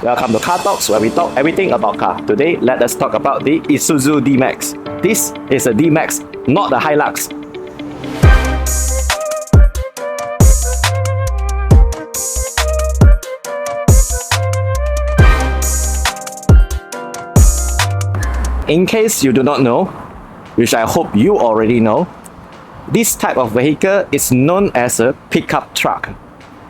Welcome to Car Talks, where we talk everything about car. Today, let us talk about the Isuzu D-Max. This is a D-Max, not the Hilux. In case you do not know, which I hope you already know, this type of vehicle is known as a pickup truck.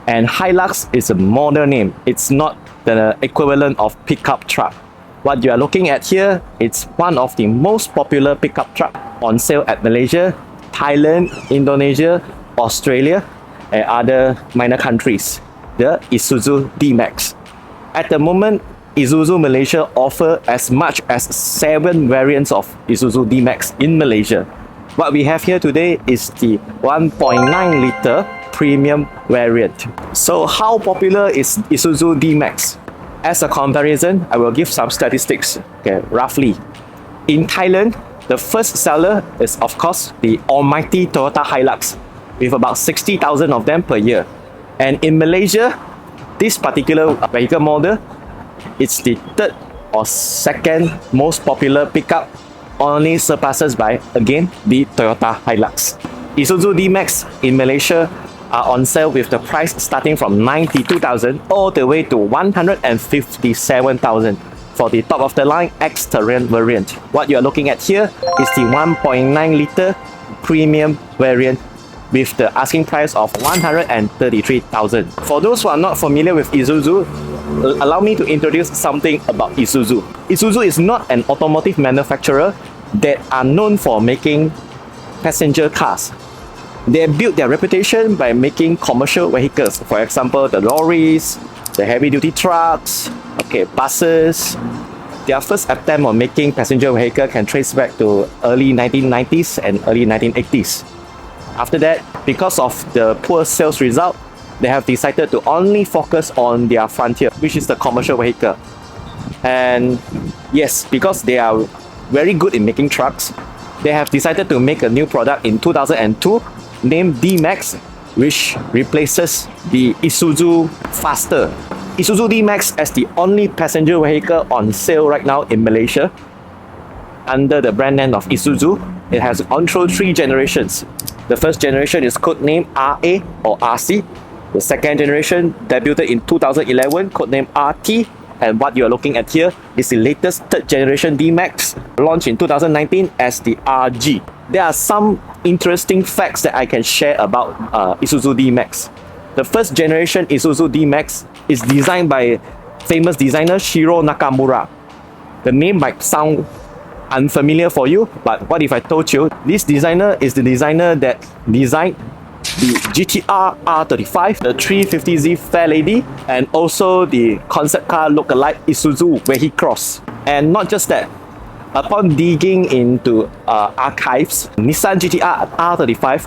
And Hilux is a model name. It's not the equivalent of pickup truck. What you are looking at here, it's one of the most popular pickup truck on sale at Malaysia, Thailand, Indonesia, Australia, and other minor countries, the Isuzu D-Max. At the moment, Isuzu Malaysia offer as much as 7 variants of Isuzu D-Max in Malaysia. What we have here today is the 1.9 liter premium variant. So how popular is Isuzu D-Max? As a comparison, I will give some statistics, roughly. In Thailand, the first seller is of course the almighty Toyota Hilux, with about 60,000 of them per year. And in Malaysia, this particular vehicle model, it's the third or second most popular pickup, only surpasses by, again, the Toyota Hilux. Isuzu D-Max in Malaysia are on sale with the price starting from 92,000 all the way to 157,000 for the top of the line X-Terrain variant. What you are looking at here is the 1.9 liter premium variant with the asking price of 133,000. For those who are not familiar with Isuzu, allow me to introduce something about Isuzu. Isuzu is not an automotive manufacturer that are known for making passenger cars. They built their reputation by making commercial vehicles. For example, the lorries, the heavy-duty trucks, buses. Their first attempt on making passenger vehicle can trace back to early 1990s and early 1980s. After that, because of the poor sales result, they have decided to only focus on their frontier, which is the commercial vehicle. And yes, because they are very good in making trucks, they have decided to make a new product in 2002 named D-Max, which replaces the Isuzu Faster. Isuzu D-Max as the only passenger vehicle on sale right now in Malaysia under the brand name of Isuzu. It has gone through 3 generations. The first generation is codenamed RA or RC. The second generation debuted in 2011, codenamed RT. And what you are looking at here is the latest 3rd generation D-Max, launched in 2019 as the RG. There are some interesting facts that I can share about Isuzu D-Max. The first generation Isuzu D-Max is designed by famous designer Shiro Nakamura. The name might sound unfamiliar for you, but what if I told you this designer is the designer that designed the GTR R35, the 350Z Fairlady, and also the concept car lookalike Isuzu Workhorses. And not just that, upon digging into archives, Nissan GTR R35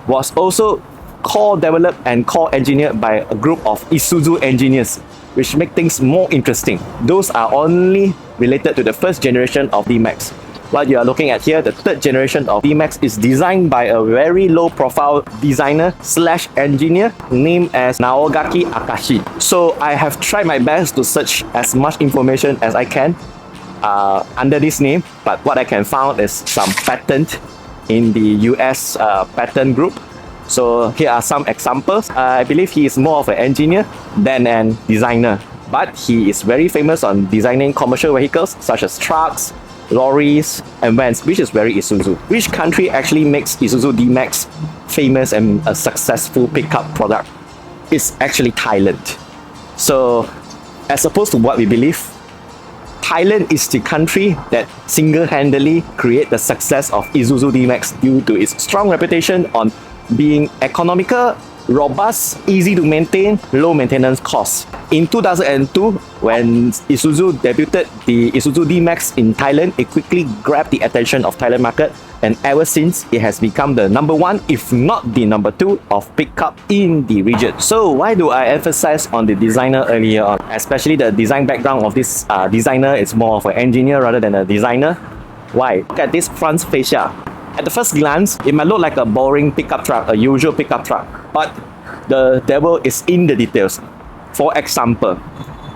was also co-developed and co-engineered by a group of Isuzu engineers, which make things more interesting. Those are only related to the first generation of D-Max. What you are looking at here, the 3rd generation of D-Max, is designed by a very low-profile designer / engineer named as Naogaki Akashi. So I have tried my best to search as much information as I can under this name, but what I can find is some patent in the US patent group. So here are some examples. I believe he is more of an engineer than a designer, but he is very famous on designing commercial vehicles such as trucks, lorries, and vans, which is very Isuzu. Which country actually makes Isuzu D-Max famous and a successful pickup product? It's actually Thailand. So, as opposed to what we believe, Thailand is the country that single-handedly created the success of Isuzu D-Max due to its strong reputation on being economical, robust, easy to maintain, low maintenance costs. In 2002, when Isuzu debuted the Isuzu D-Max in Thailand, it quickly grabbed the attention of Thailand market, and ever since it has become the #1, if not the #2 of pickup in the region. So why do I emphasize on the designer earlier on? Especially the design background of this designer is more of an engineer rather than a designer. Why? Look at this front fascia. At the first glance, it might look like a boring pickup truck, a usual pickup truck, but the devil is in the details. For example,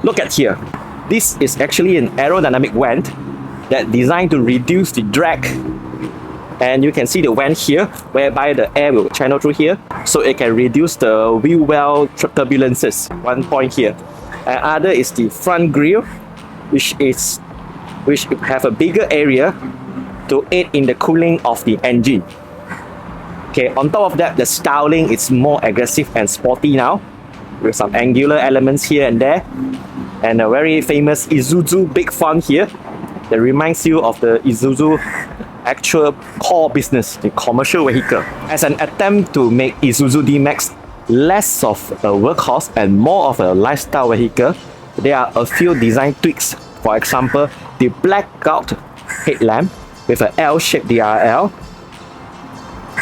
look at here. This is actually an aerodynamic vent that designed to reduce the drag. And you can see the vent here, whereby the air will channel through here, so it can reduce the wheel well turbulences. One point here. And other is the front grille, which have a bigger area to aid in the cooling of the engine. Okay, on top of that, the styling is more aggressive and sporty now, with some angular elements here and there, and a very famous Isuzu big font here that reminds you of the Isuzu actual core business, the commercial vehicle. As an attempt to make Isuzu D-Max less of a workhorse and more of a lifestyle vehicle, there are a few design tweaks. For example, the blackout headlamp with an L-shaped DRL,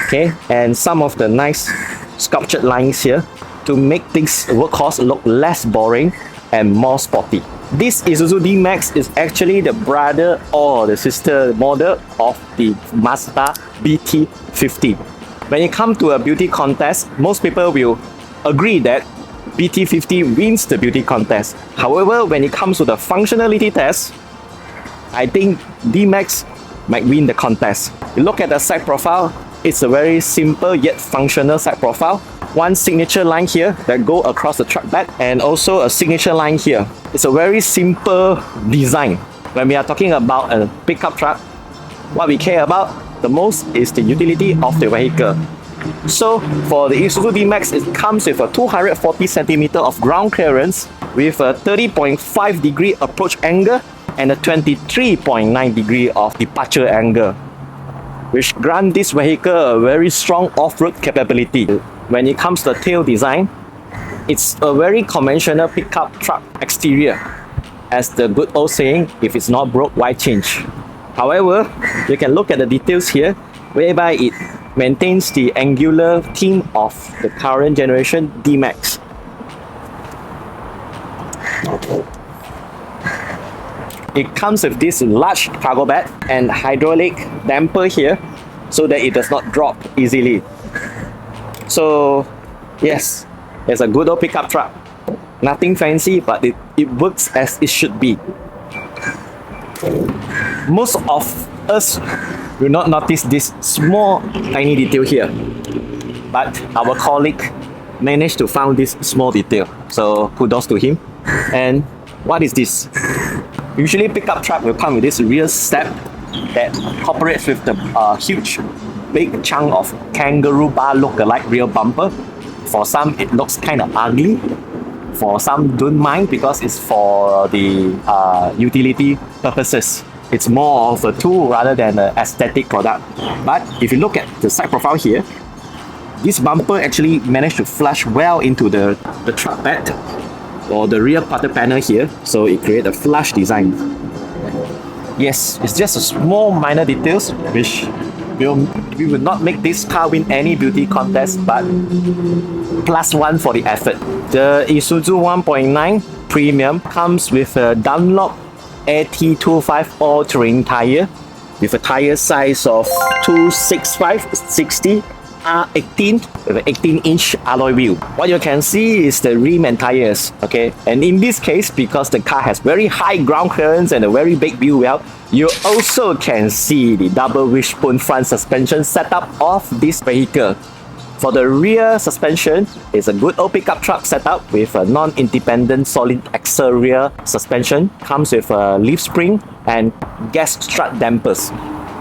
okay, and some of the nice sculptured lines here to make things workhorse look less boring and more sporty. This Isuzu D-Max is actually the brother or the sister model of the Mazda BT50. When it comes to a beauty contest, most people will agree that BT50 wins the beauty contest. However, when it comes to the functionality test, I think D-Max might win the contest. You look at the side profile, it's a very simple yet functional side profile. One signature line here that go across the truck bed, and also a signature line here. It's a very simple design. When we are talking about a pickup truck, what we care about the most is the utility of the vehicle. So for the Isuzu D-Max, it comes with a 240 cm of ground clearance with a 30.5 degree approach angle and a 23.9 degree of departure angle, which grant this vehicle a very strong off-road capability. When it comes to the tail design, it's a very conventional pickup truck exterior. As the good old saying, if it's not broke, why change? However, you can look at the details here, whereby it maintains the angular theme of the current generation D-Max. It comes with this large cargo bed and hydraulic damper here, so that it does not drop easily. So yes, it's a good old pickup truck. Nothing fancy, but it works as it should be. Most of us will not notice this small tiny detail here, but our colleague managed to find this small detail, so kudos to him. And what is this? Usually pickup truck will come with this rear step that cooperates with the huge big chunk of kangaroo bar look-alike rear bumper. For some it looks kind of ugly, for some don't mind because it's for the utility purposes. It's more of a tool rather than an aesthetic product. But if you look at the side profile here, this bumper actually managed to flush well into the truck bed or the rear quarter panel here, so it creates a flush design. Yes, it's just a small minor details which we will not make this car win any beauty contest, but +1 for the effort. The Isuzu 1.9 Premium comes with a Dunlop AT25 all-terrain tire with a tire size of 265/60 R18 with an 18-inch alloy wheel. What you can see is the rim and tires, okay? And in this case, because the car has very high ground clearance and a very big wheel well, you also can see the double wishbone front suspension setup of this vehicle. For the rear suspension, it's a good old pickup truck setup with a non-independent solid axle rear suspension. Comes with a leaf spring and gas strut dampers.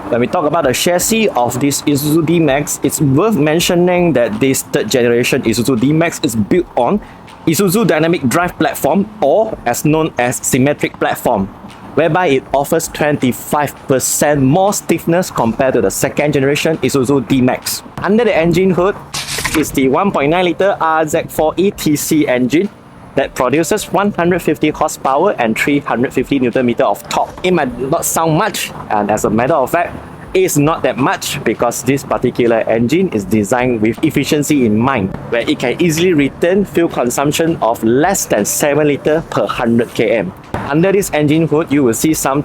When we talk about the chassis of this Isuzu D-Max, it's worth mentioning that this third generation Isuzu D-Max is built on Isuzu Dynamic Drive Platform, or as known as Symmetric Platform, whereby it offers 25% more stiffness compared to the second generation Isuzu D-Max. Under the engine hood is the 1.9 liter RZ4 ETC engine that produces 150 horsepower and 350 Nm of torque. It might not sound much, and as a matter of fact, it's not that much because this particular engine is designed with efficiency in mind, where it can easily return fuel consumption of less than 7 liters per 100 km. Under this engine hood, you will see some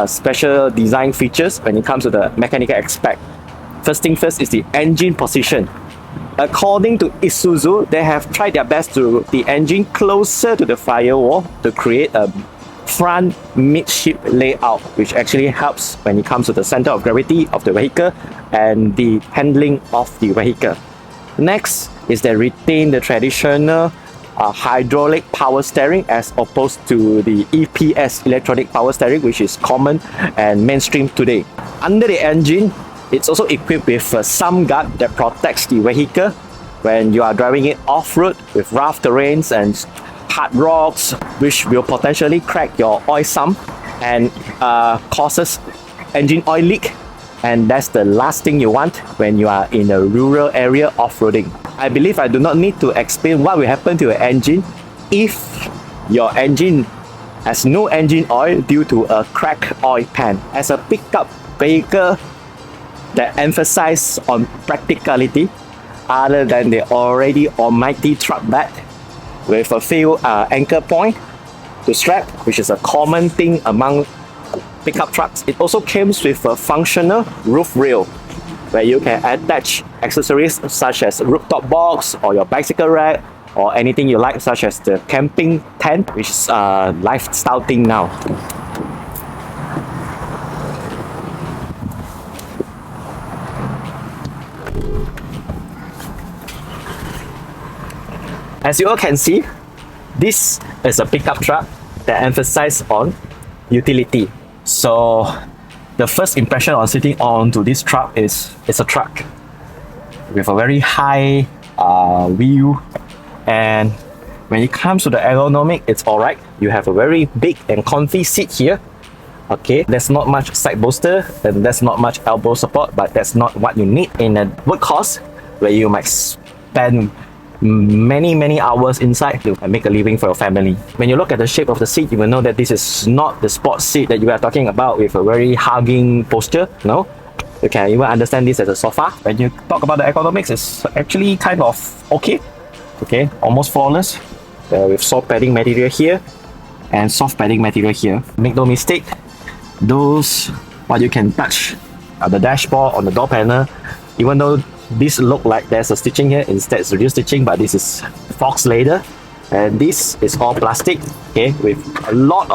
special design features when it comes to the mechanical aspect. First thing first is the engine position. According to Isuzu, they have tried their best to the engine closer to the firewall to create a front midship layout, which actually helps when it comes to the center of gravity of the vehicle and the handling of the vehicle. Next is they retain the traditional hydraulic power steering as opposed to the EPS, electronic power steering, which is common and mainstream today. Under the engine, it's also equipped with some guard that protects the vehicle when you are driving it off-road with rough terrains and hard rocks, which will potentially crack your oil sump and causes engine oil leak. And that's the last thing you want when you are in a rural area off-roading. I believe I do not need to explain what will happen to your engine if your engine has no engine oil due to a cracked oil pan. As a pickup vehicle that emphasizes on practicality, other than the already almighty truck bed with a few anchor point to strap, which is a common thing among pickup trucks. It also comes with a functional roof rail where you can attach accessories such as rooftop box or your bicycle rack or anything you like, such as the camping tent, which is a lifestyle thing now. As you all can see, this is a pickup truck that emphasizes on utility. So the first impression on sitting onto this truck is it's a truck with a very high view, and when it comes to the ergonomic, it's alright. You have a very big and comfy seat here. Okay, there's not much side bolster and there's not much elbow support, but that's not what you need in a workhorse where you might spend many hours inside to make a living for your family. When you look at the shape of the seat, you will know that this is not the sports seat that you are talking about with a very hugging posture. No, you can even understand this as a sofa. When you talk about the ergonomics, it's actually kind of okay, almost flawless, with soft padding material here and soft padding material here. Make no mistake, those what you can touch at the dashboard, on the door panel, even though this look like there's a stitching here, instead it's reduced stitching, but this is fox leather, and this is all plastic, okay, with a lot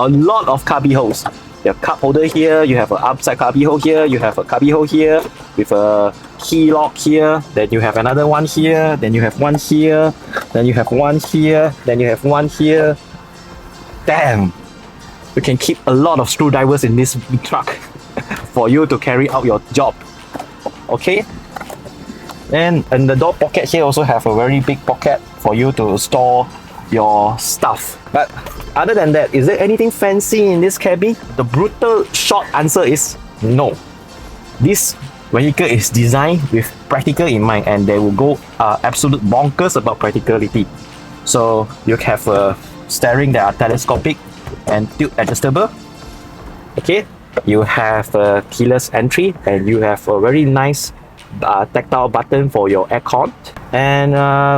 of cubby holes. You have cup holder here, you have an upside cubby hole here, you have a cubby hole here with a key lock here, then you have another one here, then you have one here, then you have one here, then you have one here. Damn, you can keep a lot of screwdrivers in this big truck for you to carry out your job. Okay. And the door pocket here also have a very big pocket for you to store your stuff. But other than that, is there anything fancy in this cabin? The brutal short answer is no. This vehicle is designed with practical in mind, and they will go absolute bonkers about practicality. So you have a steering that are telescopic and tilt adjustable. Okay, you have a keyless entry, and you have a very nice tactile button for your aircon, and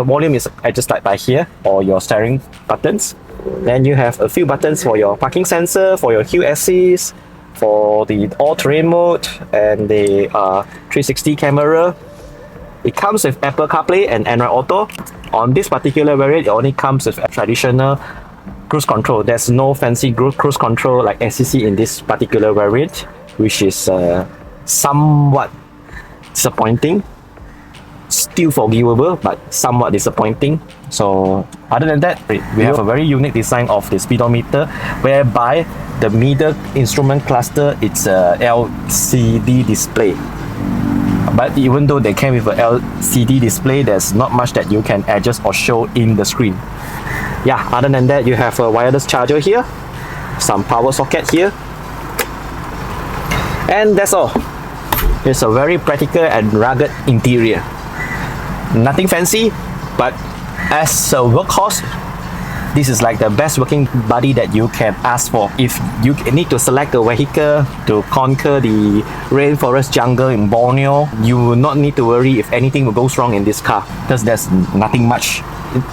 volume is adjusted by here, or your steering buttons. Then you have a few buttons for your parking sensor, for your hill assist, for the all-terrain mode, and the 360 camera. It comes with Apple CarPlay and Android Auto. On this particular variant, it only comes with a traditional cruise control. There's no fancy cruise control like SCC in this particular variant, which is somewhat disappointing. Still forgivable, but somewhat disappointing. So other than that, we have a very unique design of the speedometer, whereby the middle instrument cluster, it's a LCD display. But even though they came with a LCD display, there's not much that you can adjust or show in the screen. Yeah, other than that, you have a wireless charger here, some power socket here, and that's all. It's a very practical and rugged interior. Nothing fancy, but as a workhorse, this is like the best working buddy that you can ask for. If you need to select a vehicle to conquer the rainforest jungle in Borneo, you will not need to worry if anything goes wrong in this car, because there's nothing much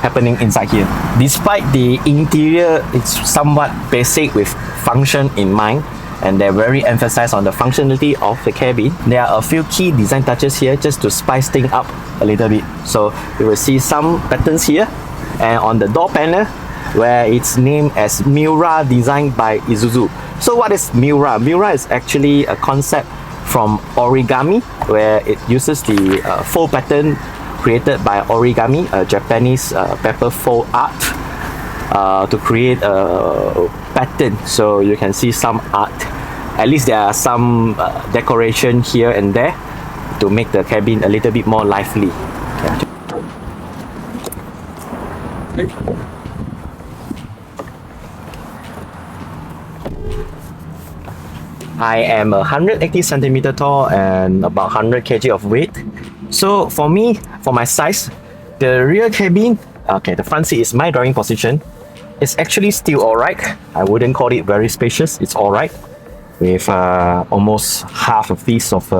happening inside here. Despite the interior, it's somewhat basic with function in mind, and they're very emphasized on the functionality of the cabin. There are a few key design touches here just to spice things up a little bit. So you will see some patterns here, and on the door panel, where it's named as Miura, designed by Isuzu. So what is Miura? Miura is actually a concept from origami, where it uses the fold pattern created by origami, a Japanese paper fold art, to create a pattern. So you can see some art. At least there are some decoration here and there to make the cabin a little bit more lively. I am 180 centimeter tall and about 100 kg of weight. So for me, for my size, the rear cabin, okay, the front seat is my driving position. It's actually still alright. I wouldn't call it very spacious. It's alright, with almost half a piece of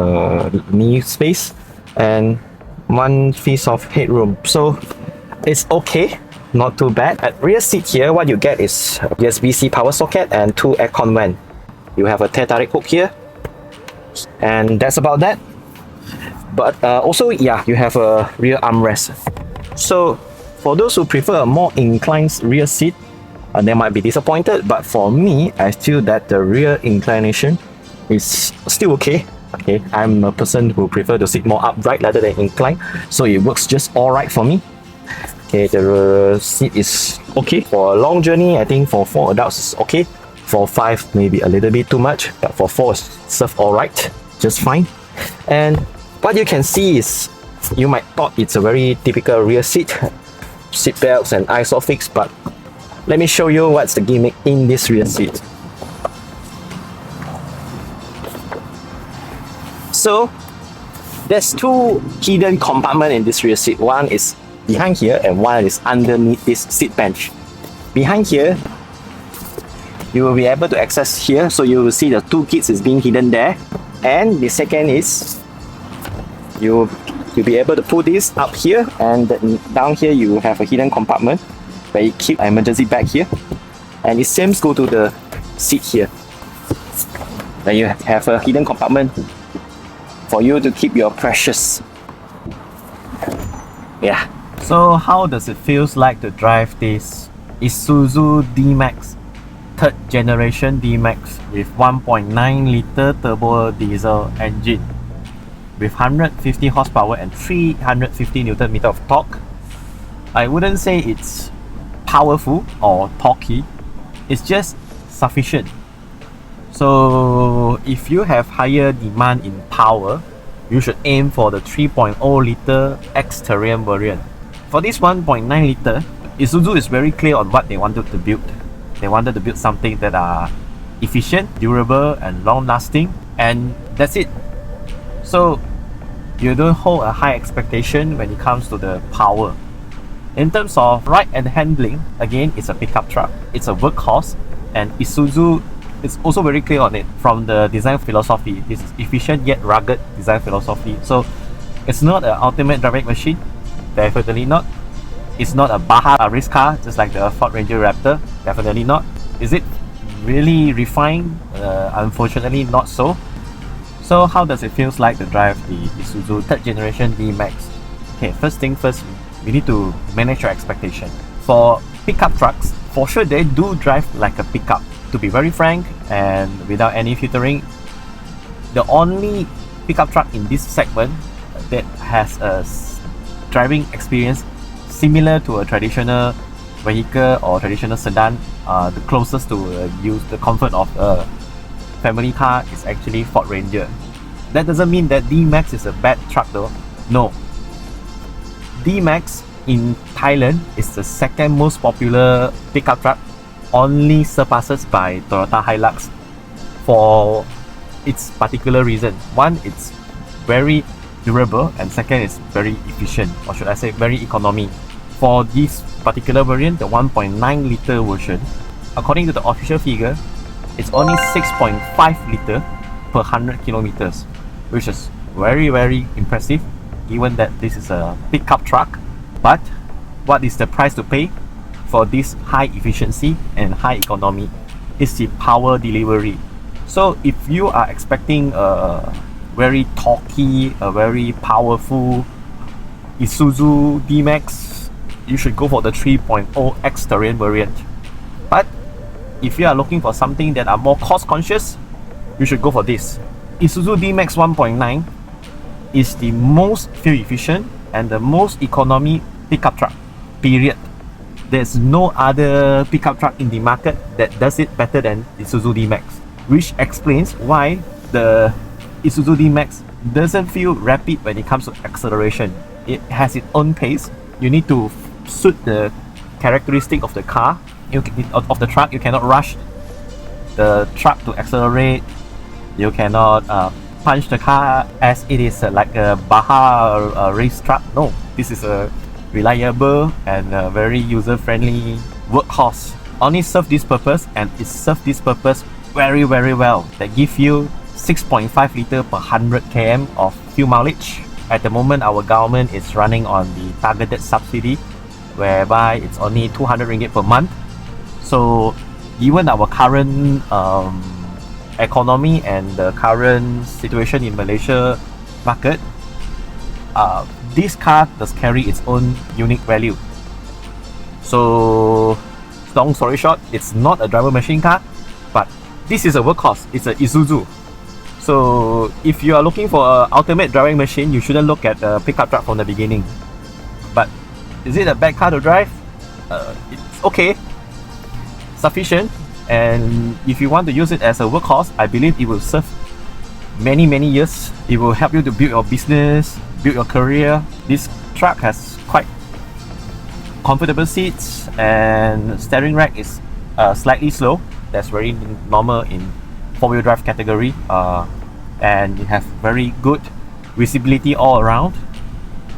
knee space and one piece of headroom. So it's okay, not too bad. At rear seat here, what you get is USB-C power socket and 2 aircon vent. You have a tarik hook here, and that's about that. But also, yeah, you have a rear armrest. So for those who prefer a more inclined rear seat, they might be disappointed, but for me, I feel that the rear inclination is still okay. Okay, I'm a person who prefer to sit more upright rather than inclined, so it works just alright for me. Okay, the seat is okay for a long journey. I think for 4 adults it's okay. For 5 maybe a little bit too much, but for 4 it's served alright, just fine. And what you can see is, you might thought it's a very typical rear seat belts and isofix, but let me show you what's the gimmick in this rear seat. So there's 2 hidden compartments in this rear seat. One is behind here and one is underneath this seat bench. Behind here, you will be able to access here, so you will see the 2 kids is being hidden there. And the second is, you'll be able to pull this up here, and down here you have a hidden compartment where you keep an emergency bag here, and the same go to the seat here. Then you have a hidden compartment for you to keep your precious. Yeah. So how does it feels like to drive this Isuzu D-Max, 3rd generation D-Max, with 1.9 liter turbo diesel engine with 150 horsepower and 350 Newton meter of torque? I wouldn't say it's powerful or torquey, it's just sufficient. So if you have higher demand in power, you should aim for the 3.0 liter X-Terrain variant. For this 1.9 liter, Isuzu is very clear on what they wanted to build. They wanted to build something that are efficient, durable and long lasting, and that's it. So you don't hold a high expectation when it comes to the power. In terms of ride and handling, again, it's a pickup truck, it's a workhorse, and Isuzu is also very clear on it from the design philosophy. This is efficient yet rugged design philosophy. So it's not an ultimate driving machine, definitely not. It's not a Baja race car just like the Ford Ranger Raptor, definitely not. Is it really refined? Unfortunately not so. So how does it feels like to drive the Isuzu 3rd generation D-Max? Okay, first thing first, we need to manage your expectation. For pickup trucks, for sure they do drive like a pickup. To be very frank and without any filtering, the only pickup truck in this segment that has a driving experience similar to a traditional vehicle or traditional sedan, the closest to use the comfort of a family car is actually Ford Ranger. That doesn't mean that D-Max is a bad truck though. No. D-Max in Thailand is the 2nd most popular pickup truck, only surpasses by Toyota Hilux for its particular reason. One, it's very durable, and second, it's very efficient, or should I say very economy. For this particular variant, the 1.9 liter version, according to the official figure, it's only 6.5 liter per 100 kilometers, which is very impressive given that this is a pickup truck. But what is the price to pay for this high efficiency and high economy? Is the power delivery. So if you are expecting a very torquey, a very powerful Isuzu D-Max, you should go for the 3.0 X-Terrain variant. But if you are looking for something that are more cost conscious, you should go for this. Isuzu D-Max 1.9 is the most fuel efficient and the most economy pickup truck, period. There's no other pickup truck in the market that does it better than Isuzu D-Max, which explains why the Isuzu D-Max doesn't feel rapid when it comes to acceleration. It has its own pace. You need to suit the characteristic of the car, of the truck. You cannot rush the truck to accelerate. You cannot punch the car as it is like a Baja race truck. No, this is a reliable and very user-friendly workhorse. Only serve this purpose, and it serves this purpose very well. They give you 6.5 litre per 100 km of fuel mileage. At the moment, our government is running on the targeted subsidy, whereby it's only 200 ringgit per month. So given our current economy and the current situation in Malaysia market, this car does carry its own unique value. So long story short, it's not a driver machine car, but this is a workhorse. It's a Isuzu. So if you are looking for an ultimate driving machine, you shouldn't look at a pickup truck from the beginning. But is it a bad car to drive? It's okay, sufficient, and if you want to use it as a workhorse, I believe it will serve many years. It will help you to build your business, build your career. This truck has quite comfortable seats, and steering rack is slightly slow. That's very normal in four-wheel drive category, and you have very good visibility all around.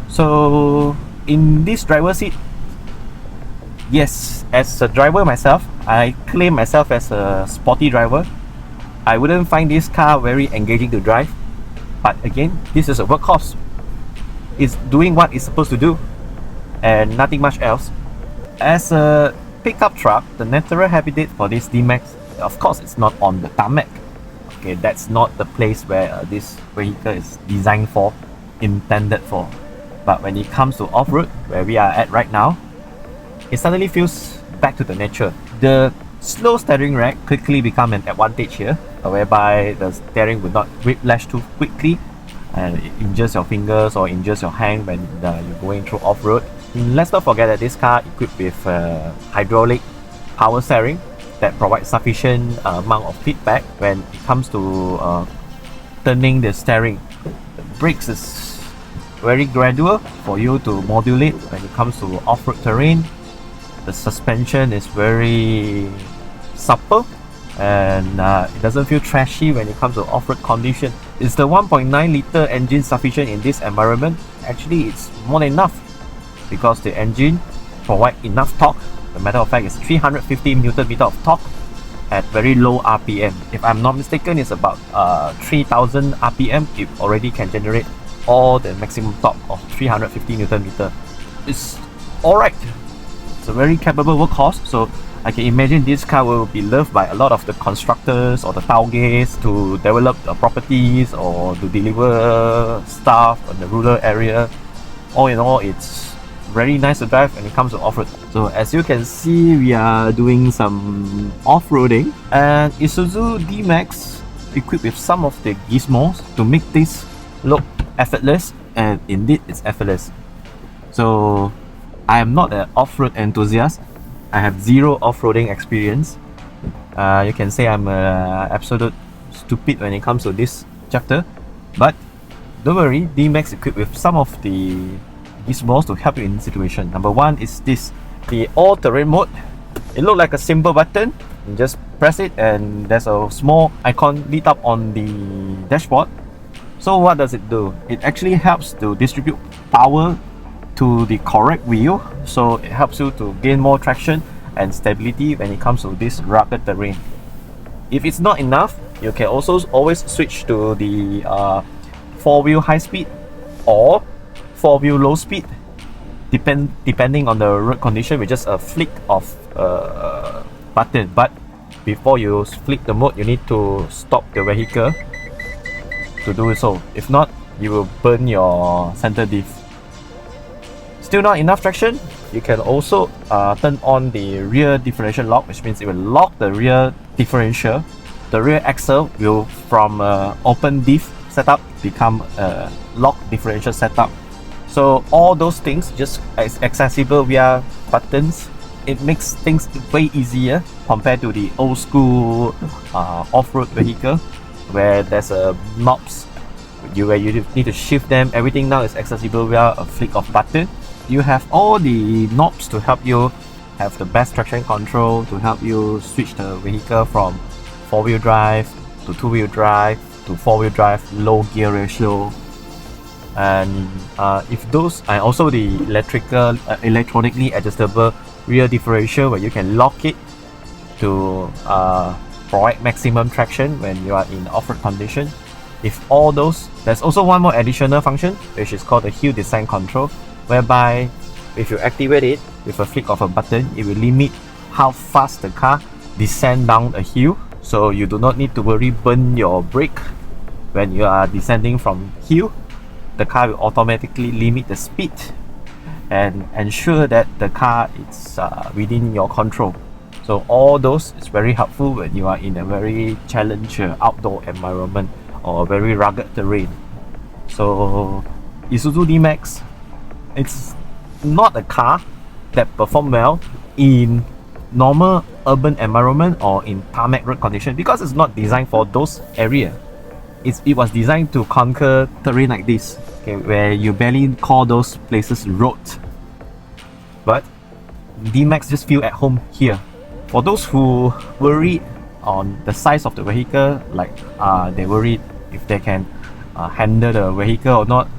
So in this driver seat, yes, as a driver myself, I claim myself as a sporty driver. I wouldn't find this car very engaging to drive, but again, this is a workhorse. It's doing what it's supposed to do and nothing much else. As a pickup truck, the natural habitat for this D-Max, of course, it's not on the tarmac. Okay, that's not the place where this vehicle is designed for, intended for. But when it comes to off-road, where we are at right now, it suddenly feels back to the nature. The slow steering rack quickly become an advantage here, whereby the steering will not whiplash too quickly and it injures your fingers or injures your hand when you're going through off-road. Let's not forget that this car equipped with hydraulic power steering that provides sufficient amount of feedback when it comes to turning the steering. The brakes is very gradual for you to modulate when it comes to off-road terrain. The suspension is very supple, and it doesn't feel trashy when it comes to off-road condition. Is the 1.9 litre engine sufficient in this environment? Actually, it's more than enough, because the engine provides enough torque. The matter of fact, is 350 Nm of torque at very low RPM. If I'm not mistaken, it's about 3000 RPM. It already can generate all the maximum torque of 350 Nm. It's alright. It's a very capable workhorse, so I can imagine this car will be loved by a lot of the constructors or the taugehs to develop the properties or to deliver stuff in the rural area. All in all, it's very nice to drive when it comes to off-road. So as you can see, we are doing some off-roading, and Isuzu D-Max equipped with some of the gizmos to make this look effortless, and indeed it's effortless. So I am not an off-road enthusiast. I have zero off-roading experience. You can say I'm absolute stupid when it comes to this chapter, but don't worry, D-Max equipped with some of the gizmos to help you in this situation. Number one is this, the all-terrain mode. It looks like a simple button. You just press it and there's a small icon lit up on the dashboard. So what does it do? It actually helps to distribute power to the correct wheel, so it helps you to gain more traction and stability when it comes to this rugged terrain. If it's not enough, you can also always switch to the 4-wheel high speed or 4-wheel low speed, depending on the road condition, with just a flick of button. But before you flick the mode, you need to stop the vehicle to do so. If not, you will burn your center diff. Still not enough traction? you can also turn on the rear differential lock, which means it will lock the rear differential. The rear axle will, from open diff setup, become a lock differential setup. So all those things just is accessible via buttons. It makes things way easier compared to the old school off-road vehicle where there's a knobs where you need to shift them. Everything now is accessible via a flick of button. You have all the knobs to help you have the best traction control, to help you switch the vehicle from 4-wheel drive to 2-wheel drive to 4-wheel drive, low gear ratio. And if those, and also the electronically adjustable rear differential where you can lock it to provide maximum traction when you are in off-road condition. If all those, there's also one more additional function which is called the hill descent control, whereby if you activate it with a flick of a button, it will limit how fast the car descend down a hill, so you do not need to worry burn your brake when you are descending from hill. The car will automatically limit the speed and ensure that the car is within your control. So all those is very helpful when you are in a very challenging outdoor environment or very rugged terrain. So Isuzu D-Max, it's not a car that perform well in normal urban environment or in tarmac road condition because it's not designed for those areas. It was designed to conquer terrain like this, okay, where you barely call those places road. But D-Max just feel at home here. For those who worry on the size of the vehicle, like they worried if they can handle the vehicle or not,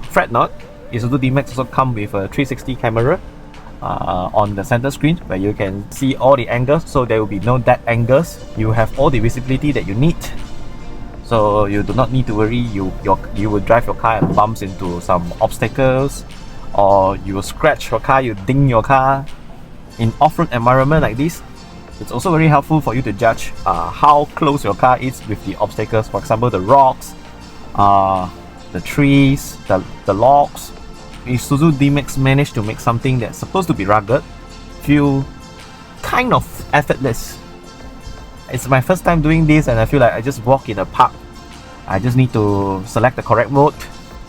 fret not. Isuzu D-Max also come with a 360 camera on the center screen where you can see all the angles, so there will be no dead angles. You have all the visibility that you need, so you do not need to worry you will drive your car and bumps into some obstacles, or you will scratch your car, you ding your car. In off-road environment like this, it's also very helpful for you to judge how close your car is with the obstacles. For example, the rocks, the trees, the logs. Isuzu D-Max managed to make something that's supposed to be rugged feel kind of effortless. It's my first time doing this and I feel like I just walk in a park. I just need to select the correct mode,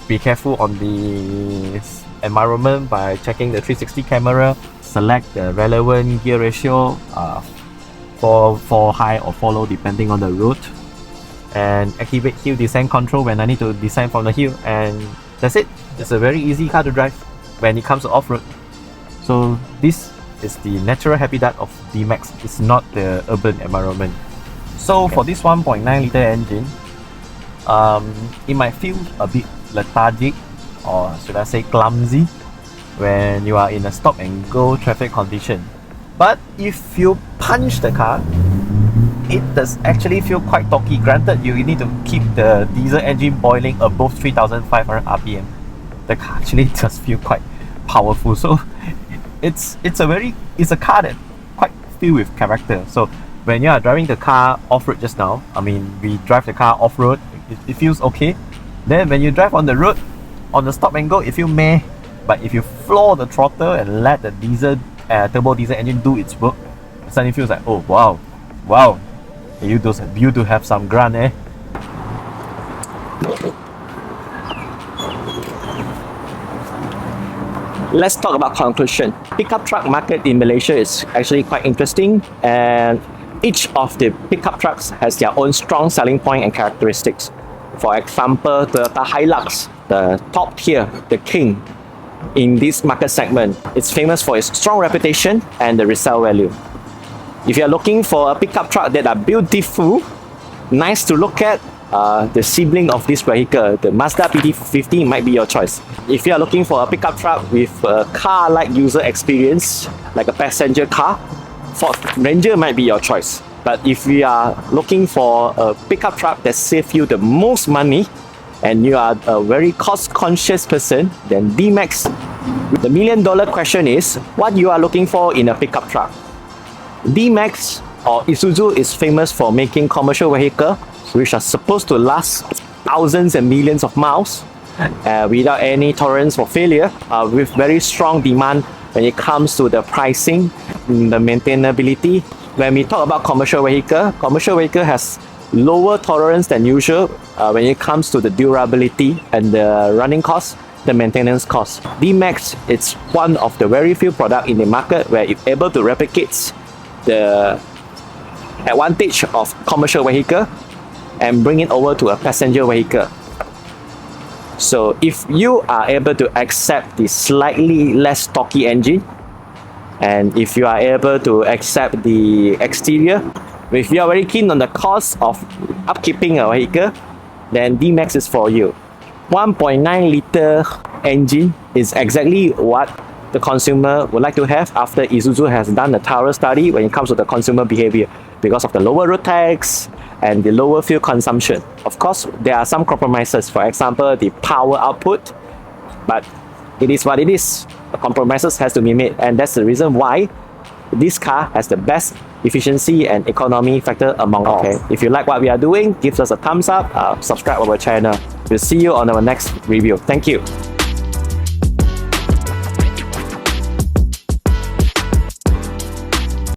be careful on the environment by checking the 360 camera, select the relevant gear ratio for high or for low depending on the route, and activate hill descent control when I need to descend from the hill, and that's it. It's a very easy car to drive when it comes to off-road. So this is the natural habitat of D-Max. It's not the urban environment. So for this 1.9 liter engine, it might feel a bit lethargic, or should I say clumsy, when you are in a stop and go traffic condition. But if you punch the car, it does actually feel quite torquey. Granted, you need to keep the diesel engine boiling above 3,500 RPM. The car actually does feel quite powerful. So it's a car that quite filled with character. So when you are driving the car off-road just now, I mean, we drive the car off-road, it feels okay. Then when you drive on the road, on the stop and go, it feels meh. But if you floor the throttle and let the turbo diesel engine do its work, it suddenly feels like, oh wow, you do have some grunt, eh? Let's talk about conclusion. Pickup truck market in Malaysia is actually quite interesting, and each of the pickup trucks has their own strong selling point and characteristics. For example, Toyota Hilux, the top tier, the king in this market segment, it's famous for its strong reputation and the resale value. If you are looking for a pickup truck that are beautiful, nice to look at, the sibling of this vehicle, the Mazda PT50, might be your choice. If you are looking for a pickup truck with a car-like user experience, like a passenger car, Ford Ranger might be your choice. But if you are looking for a pickup truck that saves you the most money, and you are a very cost-conscious person, then D-Max. The million-dollar question is, what you are looking for in a pickup truck? D-Max or Isuzu is famous for making commercial vehicles which are supposed to last thousands and millions of miles without any tolerance for failure, with very strong demand when it comes to the pricing, the maintainability. When we talk about commercial vehicle has lower tolerance than usual when it comes to the durability and the running cost, the maintenance cost. D-Max, it's one of the very few products in the market where it's able to replicate the advantage of commercial vehicle and bring it over to a passenger vehicle. So if you are able to accept the slightly less stocky engine, and if you are able to accept the exterior, if you are very keen on the cost of upkeeping a vehicle, then D-Max is for you. 1.9 liter engine is exactly what the consumer would like to have after Isuzu has done a thorough study when it comes to the consumer behavior, because of the lower road tax and the lower fuel consumption. Of course, there are some compromises, for example, the power output, but it is what it is. The compromises has to be made, and that's the reason why this car has the best efficiency and economy factor among all. Okay, if you like what we are doing, give us a thumbs up, subscribe our channel. We'll see you on our next review. Thank you.